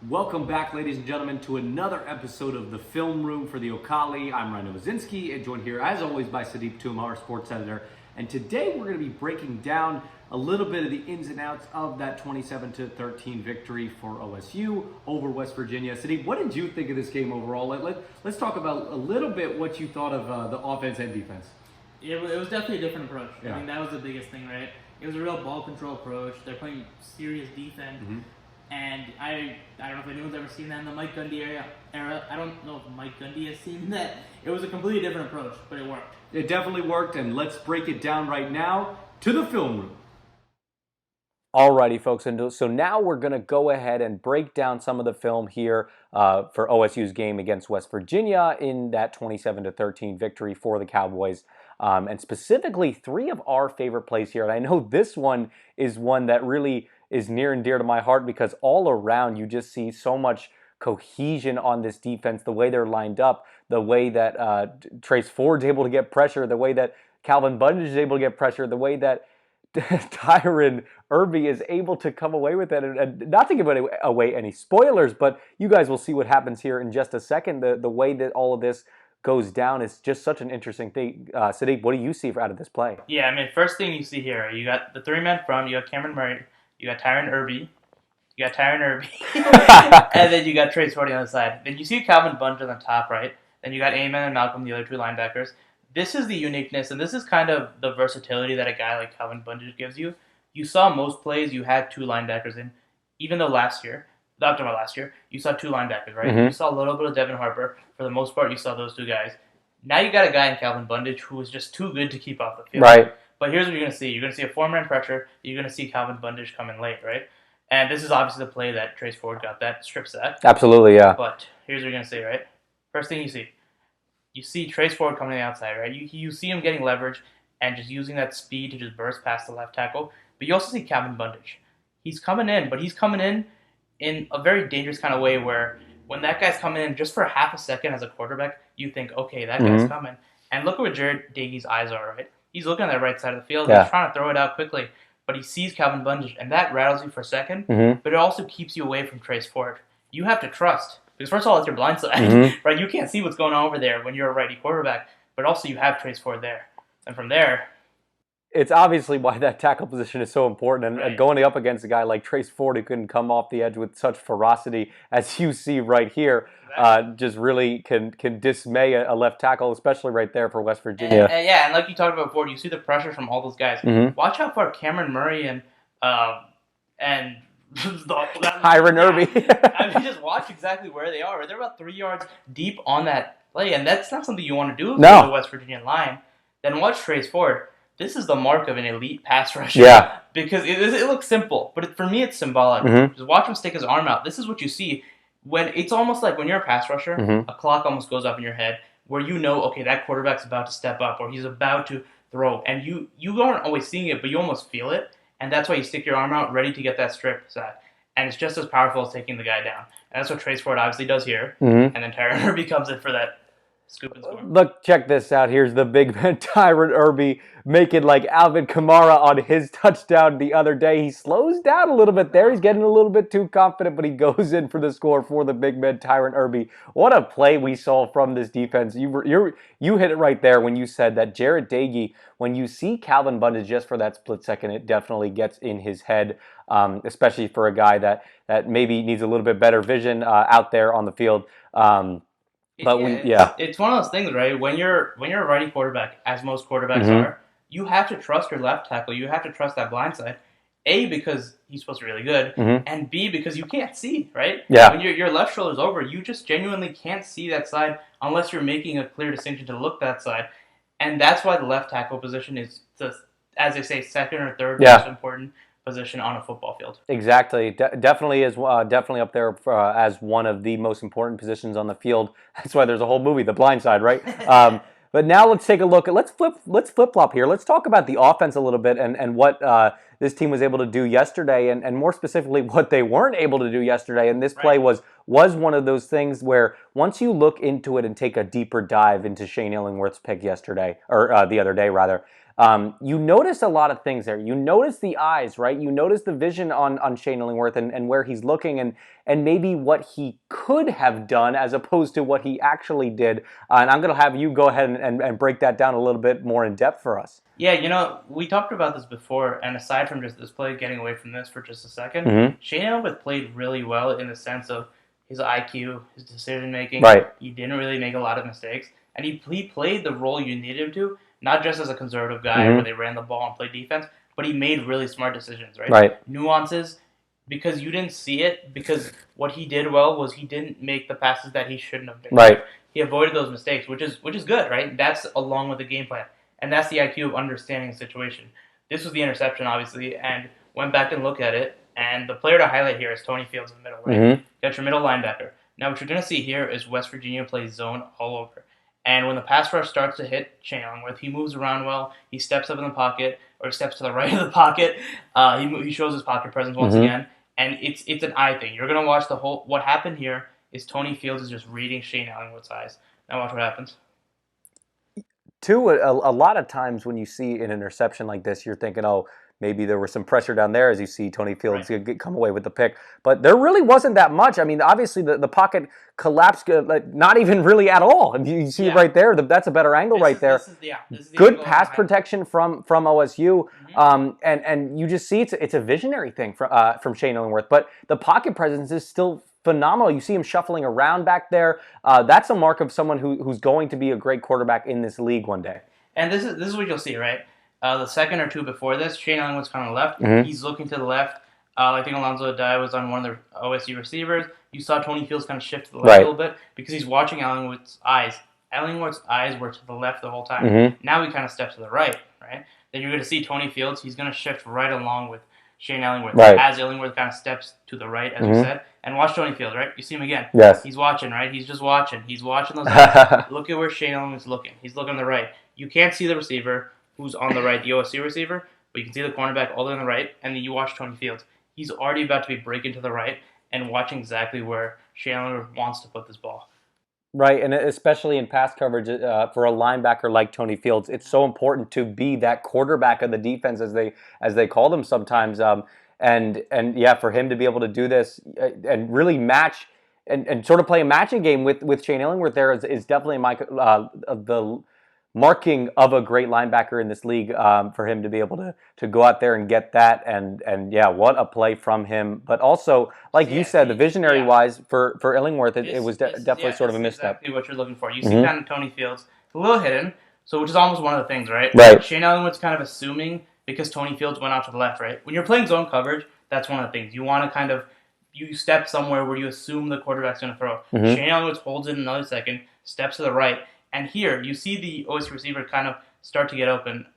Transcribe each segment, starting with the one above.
Welcome back, ladies and gentlemen, to another episode of the Film Room for the Okali. I'm Ryan Novozinsky, and joined here, as always, by Sudeep Tumma, our sports editor. And today we're going to be breaking down a little bit of the ins and outs of that 27-13 victory for OSU over West Virginia. Sudeep, what did you think of this game overall? Let's talk about a little bit what you thought of the offense and defense. It was definitely a different approach. Yeah. I think that was the biggest thing, right? It was a real ball control approach. They're playing serious defense. Mm-hmm. And I don't know if anyone's ever seen that in the Mike Gundy era. I don't know if Mike Gundy has seen that. It was a completely different approach, but it worked. It definitely worked, and let's break it down right now to the Film Room. Alrighty, folks, and so now we're going to go ahead and break down some of the film here for OSU's game against West Virginia in that 27-13 victory for the Cowboys. And specifically, three of our favorite plays here. And I know this one is one that really is near and dear to my heart because all around you just see so much cohesion on this defense, the way they're lined up, the way that Trace Ford's able to get pressure, the way that Calvin Bundage is able to get pressure, the way that Tyron Irby is able to come away with it, and not to give away any spoilers, but you guys will see what happens here in just a second. The way that all of this goes down is just such an interesting thing. Sadiq, what do you see out of this play? Yeah, I mean, first thing you see here, you got the three-man front, you got Cameron Murray, you got Tyron Irby, and then you got Trace Ford on the side. Then you see Calvin Bunch on the top right, then you got Amon and Malcolm, the other two linebackers. This is the uniqueness, and this is kind of the versatility that a guy like Calvin Bundage gives you. You saw most plays, you had two linebackers in, even though last year, you saw two linebackers, right? Mm-hmm. You saw a little bit of Devin Harper. For the most part, you saw those two guys. Now you got a guy in Calvin Bundage who is just too good to keep off the field. Right. But here's what you're going to see. You're going to see a four-man pressure. You're going to see Calvin Bundage come in late, right? And this is obviously the play that Trace Ford got that strip sack. Absolutely, yeah. But here's what you're going to see, right? First thing you see Trace Ford coming to the outside, right? You see him getting leverage and just using that speed to just burst past the left tackle. But you also see Calvin Bundage. He's coming in, but he's coming in a very dangerous kind of way where when that guy's coming in just for half a second as a quarterback, you think, okay, that guy's coming. And look at where Jared Dagey's eyes are, right? He's looking at the right side of the field. Yeah. He's trying to throw it out quickly, but he sees Calvin Bundage, and that rattles you for a second, but it also keeps you away from Trace Ford. You have to trust. Because first of all, it's your blind side, right? You can't see what's going on over there when you're a righty quarterback, but also you have Trace Ford there. And from there, it's obviously why that tackle position is so important. And right. Going up against a guy like Trace Ford who can come off the edge with such ferocity, as you see right here, just really can dismay a left tackle, especially right there for West Virginia. And like you talked about before, you see the pressure from all those guys. Watch how far Cameron Murray and Tyron Irby. I mean, just watch exactly where they are. They're about 3 yards deep on that play, and that's not something you want to do for the West Virginia line. Then watch Trace Ford. This is the mark of an elite pass rusher. Yeah. Because it looks simple, but for me it's symbolic. Just watch him stick his arm out. This is what you see. When it's almost like when you're a pass rusher, a clock almost goes up in your head where you know, okay, that quarterback's about to step up or he's about to throw. And you aren't always seeing it, but you almost feel it. And that's why you stick your arm out ready to get that strip sack. And it's just as powerful as taking the guy down. And that's what Trace Ford obviously does here. And then Tyron Irby comes in for that scoop and score. Look, check this out. Here's the big man Tyron Irby making like Alvin Kamara on his touchdown the other day. He slows down a little bit there. He's getting a little bit too confident, but he goes in for the score for the big man Tyron Irby. What a play we saw from this defense. You hit it right there when you said that Jared Dagey, when you see Calvin Bundage just for that split second, it definitely gets in his head, especially for a guy that maybe needs a little bit better vision out there on the field. It's one of those things, right? When you're a righty quarterback, as most quarterbacks are, you have to trust your left tackle. You have to trust that blind side. A, because he's supposed to be really good, and B, because you can't see, right? Yeah. When your left shoulder's over, you just genuinely can't see that side unless you're making a clear distinction to look that side. And that's why the left tackle position is, as they say, second or third most important position on a football field. Exactly. Definitely is definitely up there as one of the most important positions on the field. That's why there's a whole movie, The Blind Side, right? But now let's take a look at let's flip flop here. Let's talk about the offense a little bit and what this team was able to do yesterday, and more specifically what they weren't able to do yesterday. And this play was one of those things where once you look into it and take a deeper dive into Shane Illingworth's pick yesterday, or the other day rather, You notice a lot of things there. You notice the eyes, right? You notice the vision on Shane Illingworth and where he's looking and maybe what he could have done as opposed to what he actually did. And I'm going to have you go ahead and break that down a little bit more in depth for us. Yeah, we talked about this before, and aside from just this play, getting away from this for just a second, Shane Illingworth played really well in the sense of his IQ, his decision making. Right. He didn't really make a lot of mistakes, and he played the role you needed him to, not just as a conservative guy where they ran the ball and played defense, but he made really smart decisions, right? Right. Nuances, because you didn't see it, because what he did well was he didn't make the passes that he shouldn't have made. Right. He avoided those mistakes, which is good, right? That's along with the game plan. And that's the IQ of understanding the situation. This was the interception, obviously, and went back and looked at it. And the player to highlight here is Tony Fields in the middle, right? Got your middle linebacker. Now, what you're going to see here is West Virginia plays zone all over. And when the pass rush starts to hit Shane Illingworth, he moves around well. He steps up in the pocket, or steps to the right of the pocket. He shows his pocket presence once again. And it's an eye thing. You're going to watch the whole... What happened here is Tony Fields is just reading Shane Illingworth's eyes. Now watch what happens. Too, a lot of times when you see an interception like this, you're thinking, oh, maybe there was some pressure down there as you see Tony Fields come away with the pick. But there really wasn't that much. I mean, obviously the pocket collapsed, not even really at all. You see it right there. That's a better angle there. This is the good pass protection from OSU. And you just see it's a visionary thing from Shane Illingworth. But the pocket presence is still phenomenal. You see him shuffling around back there. That's a mark of someone who's going to be a great quarterback in this league one day. And this is what you'll see, right? The second or two before this, Shane Illingworth's kind of left. He's looking to the left. I think Alonzo Adai was on one of the OSU receivers. You saw Tony Fields kind of shift to the left a little bit because he's watching Illingworth's eyes. Illingworth's eyes were to the left the whole time. Now he kind of steps to the right? Then you're going to see Tony Fields. He's going to shift right along with Shane Illingworth as Illingworth kind of steps to the right, as you said. And watch Tony Fields, right? You see him again. Yes. He's watching, right? He's just watching. He's watching those eyes. Look at where Shane Illingworth's looking. He's looking on the right. You can't see the receiver who's on the right, the OSU receiver, but you can see the cornerback all the way on the right, and then you watch Tony Fields. He's already about to be breaking to the right and watching exactly where Shane Illingworth wants to put this ball. Right, and especially in pass coverage for a linebacker like Tony Fields, it's so important to be that quarterback of the defense, as they call them sometimes. And yeah, for him to be able to do this and really match and sort of play a matching game with Shane Illingworth there is definitely the marking of a great linebacker in this league, for him to be able to go out there and get that. And yeah, what a play from him. But also, like you said, the visionary wise for Illingworth, it was definitely sort of a misstep. Exactly what you're looking for. You see kind of Tony Fields, a little hidden, so which is almost one of the things, right? Right. Shane Illingworth's kind of assuming because Tony Fields went out to the left, right? When you're playing zone coverage, that's one of the things. You want to kind of, you step somewhere where you assume the quarterback's going to throw. Shane Illingworth holds it another second, steps to the right, and here you see the OSU receiver kind of start to get open,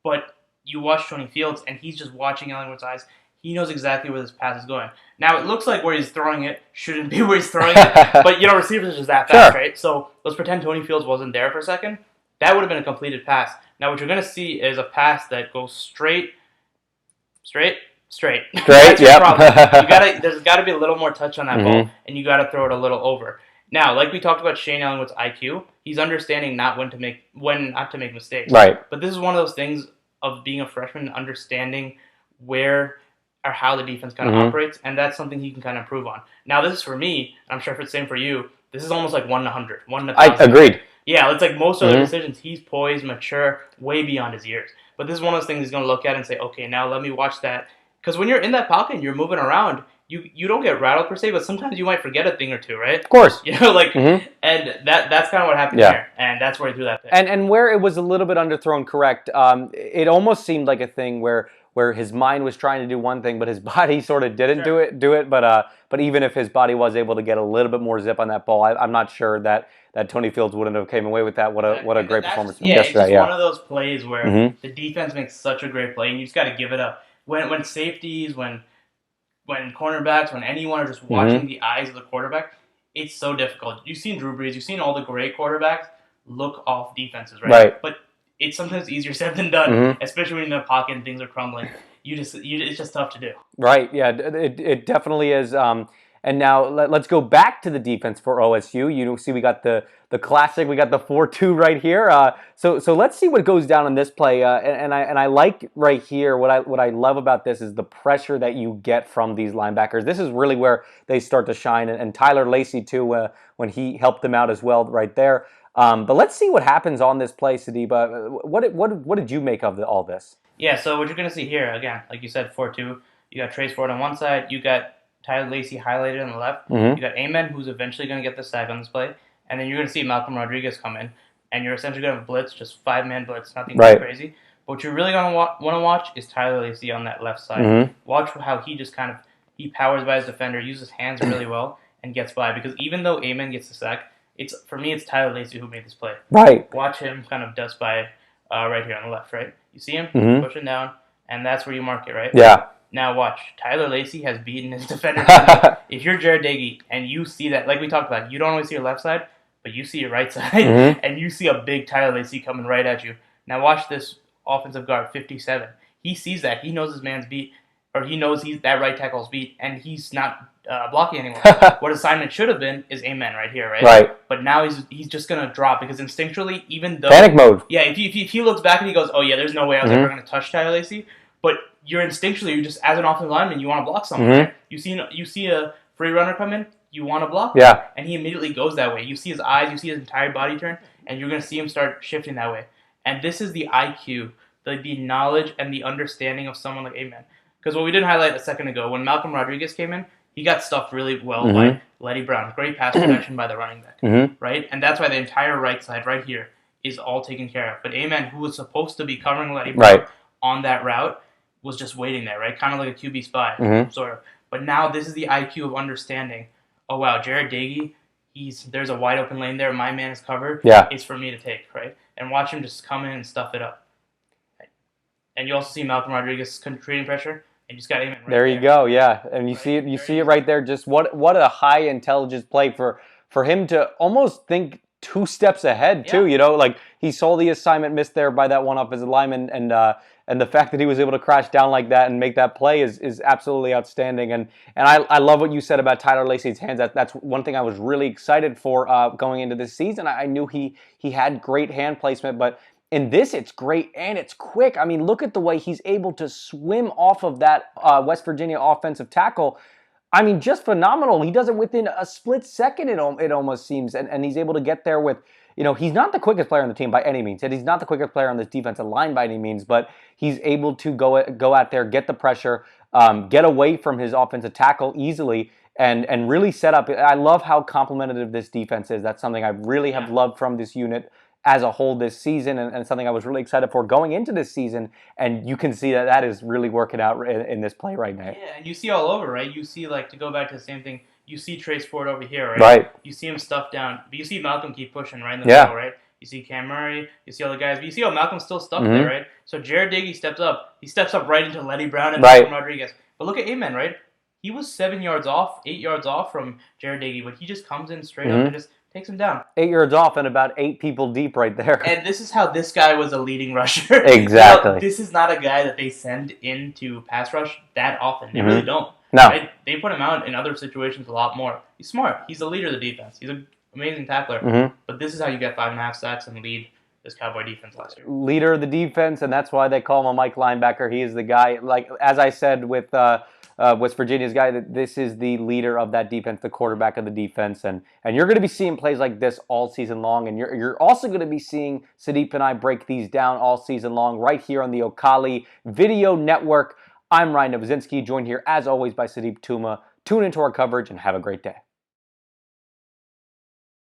but you watch Tony Fields, and he's just watching Illingworth's eyes. He knows exactly where this pass is going. Now, it looks like where he's throwing it shouldn't be where he's throwing it, but, receivers are just that fast, right? So let's pretend Tony Fields wasn't there for a second. That would have been a completed pass. Now, what you're going to see is a pass that goes straight. That's your problem. There's got to be a little more touch on that ball, and you got to throw it a little over. Now, like we talked about Shane Illingworth's IQ, he's understanding when not to make mistakes. Right. But this is one of those things of being a freshman, understanding where or how the defense kind of operates, and that's something he can kind of improve on. Now, this is for me, and I'm sure if it's the same for you, this is almost like 1 to 100, 1 to 1,000. I agreed. Yeah, it's like most other decisions, he's poised, mature, way beyond his years. But this is one of those things he's going to look at and say, okay, now let me watch that. Because when you're in that pocket and you're moving around, you don't get rattled per se, but sometimes you might forget a thing or two, right? Of course. And that's kind of what happened here. And that's where he threw that pick. And where it was a little bit underthrown, correct, it almost seemed like a thing where his mind was trying to do one thing, but his body sort of didn't do it. But even if his body was able to get a little bit more zip on that ball, I'm not sure that Tony Fields wouldn't have came away with that. What a great performance from yesterday. It's just one of those plays where the defense makes such a great play, and you just got to give it up. When safeties, when cornerbacks, when anyone are just watching the eyes of the quarterback, it's so difficult. You've seen Drew Brees, you've seen all the great quarterbacks look off defenses, right? But it's sometimes easier said than done, especially when you're in the pocket and things are crumbling. It's just tough to do. Right, yeah, it definitely is. And now let's go back to the defense for OSU. You see we got the classic, we got the 4-2 right here. So let's see what goes down in this play. And I like right here, what I love about this is the pressure that you get from these linebackers. This is really where they start to shine. And Tyler Lacey too, when he helped them out as well right there. But let's see what happens on this play, Sudeep. What did you make of all this? Yeah, so what you're going to see here, again, like you said, 4-2, you got Trace Ford on one side, you got Tyler Lacey highlighted on the left, you got Amen, who's eventually going to get the sack on this play, and then you're going to see Malcolm Rodriguez come in, and you're essentially going to have a blitz, just 5-man blitz, nothing too crazy. But what you're really going to want to watch is Tyler Lacey on that left side. Watch how he just he powers by his defender, uses hands really well, and gets by, because even though Amen gets the sack, for me, it's Tyler Lacey who made this play. Right. Watch him kind of dust by right here on the left, right? You see him pushing down, and that's where you mark it, right? Yeah. Now watch. Tyler Lacey has beaten his defender. If you're Jared Dagey and you see that, like we talked about, you don't always see your left side, but you see your right side, and you see a big Tyler Lacey coming right at you. Now watch this offensive guard, 57. He sees that. He knows his man's beat, or he knows that right tackle's beat, and he's not blocking anymore. What assignment should have been is Amen right here, right? Right. But now he's just going to drop, because instinctually, even though... Panic mode. Yeah, if he looks back and he goes, oh yeah, there's no way I was ever going to touch Tyler Lacey, but you're instinctually, just as an offensive lineman, you want to block someone, right? You see a free runner come in, you want to block him, and he immediately goes that way. You see his eyes, you see his entire body turn, and you're going to see him start shifting that way. And this is the IQ, the knowledge and the understanding of someone like Amen. Because what we didn't highlight a second ago, when Malcolm Rodriguez came in, he got stuffed really well by Letty Brown. Great pass protection by the running back, right? And that's why the entire right side right here is all taken care of. But Amen, who was supposed to be covering Letty Brown on that route, was just waiting there, right? Kind of like a QB spy, sort of. But now this is the IQ of understanding. Oh, wow, Jared Dagey, there's a wide open lane there. My man is covered. Yeah. It's for me to take, right? And watch him just come in and stuff it up. Right? And you also see Malcolm Rodriguez creating pressure. And you just got Amen right there. You go, yeah. And you see it right there. Just what a high intelligence play for him to almost think 2 steps ahead too. You know, like he saw the assignment missed there by that one offensive lineman, and the fact that he was able to crash down like that and make that play is absolutely outstanding. And I love what you said about Tyler Lacey's hands. That's one thing I was really excited for going into this season. I knew he had great hand placement, but in this, it's great and it's quick. I mean, look at the way he's able to swim off of that West Virginia offensive tackle. I mean, just phenomenal. He does it within a split second, it almost seems, and he's able to get there with, he's not the quickest player on the team by any means, and he's not the quickest player on this defensive line by any means, but he's able to go out there, get the pressure, get away from his offensive tackle easily, and really set up. I love how complementative this defense is. That's something I really have loved from this unit as a whole this season, and something I was really excited for going into this season, and you can see that is really working out in this play right now. Yeah, and you see all over, right? You see, like, to go back to the same thing, you see Trace Ford over here, right? Right. You see him stuffed down, but you see Malcolm keep pushing right in the middle, right? You see Cam Murray, you see all the guys, but you see how Malcolm's still stuck there, right? So Jared Dagey steps up. He steps up right into Letty Brown and Malcolm Rodriguez. But look at Amen, right? He was 8 yards off from Jared Dagey, but he just comes in straight up and just takes him down. 8 yards off and about 8 people deep right there. And this is how this guy was a leading rusher. Exactly. This is not a guy that they send into pass rush that often. They really don't. No. Right? They put him out in other situations a lot more. He's smart. He's the leader of the defense. He's an amazing tackler. But this is how you get 5.5 sacks and lead this Cowboy defense last year. Leader of the defense, and that's why they call him a Mike linebacker. He is the guy, like as I said with West Virginia's guy, that this is the leader of that defense, the quarterback of the defense, and you're going to be seeing plays like this all season long, and you're also going to be seeing Sudeep and I break these down all season long right here on the Okali Video Network. I'm Ryan Novozinsky, joined here as always by Sudeep Tumma. Tune into our coverage and have a great day.